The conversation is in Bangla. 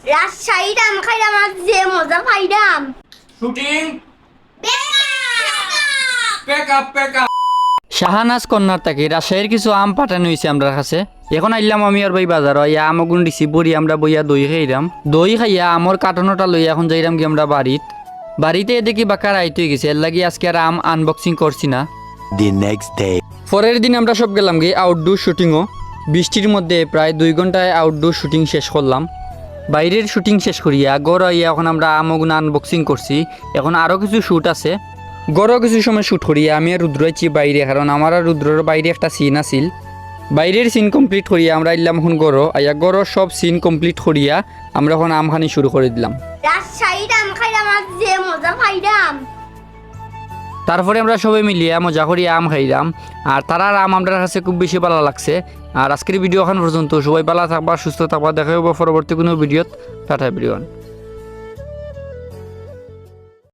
রাজশাহীর আম খাইলাম আর যে মজা পাইলাম। Shooting pack up. শাহানাজ কন্যার থেকে রাজশাহীর কিছু আম পাঠানো হয়েছে আমরা কাছে। এখন আইলাম আমি আর ভাই বাজার ইয়া আমগুন দিছি বড়ি আমরা বইয়া দই খাইলাম। দই খাইয়া আমর কার্টনটা লইয়া এখন যাইলাম কি আমরা বাড়িতে দেখি বাকার আইতে গেছে এর লাগি আজকে আর আম আনবক্সিং করছি না। The next day. পরের দিন আমরা সব গেলাম গিয়ে আউটডোর শুটিংও। বৃষ্টির মধ্যে প্রায় 2 ঘন্টায় আউটডোর শুটিং শেষ করলাম। বাইরের শুটিং শেষ করিয়া গড় আইয়া এখন আমরা আমগুন আনবক্সিং করছি। এখন আরও কিছু শ্যুট আছে, গড়ও কিছু সময় শ্যুট করিয়া আমি আর রুদ্র আইছি বাইরে, কারণ আমার আর রুদ্রর বাইরে একটা সিন আছিল। বাইরের সিন কমপ্লিট করিয়া আমরা এলাম এখন গড় আইয়া গড়র সব সিন কমপ্লিট করিয়া আমরা এখন আমখানি শুরু করে দিলাম। রাজশাহীর আম খাইলাম আর যে মজা পাইলাম। তারপরে আমরা সবাই মিলিয়ে মজা করি আম খাইলাম। আর তারার আম আমার কাছে খুব বেশি ভালো লাগছে। আর আজকের ভিডিও এখন পর্যন্ত, সবাই ভালো থাকবা, সুস্থ থাকবা, দেখা হবো পরবর্তী কোনো ভিডিওত। Tata everyone.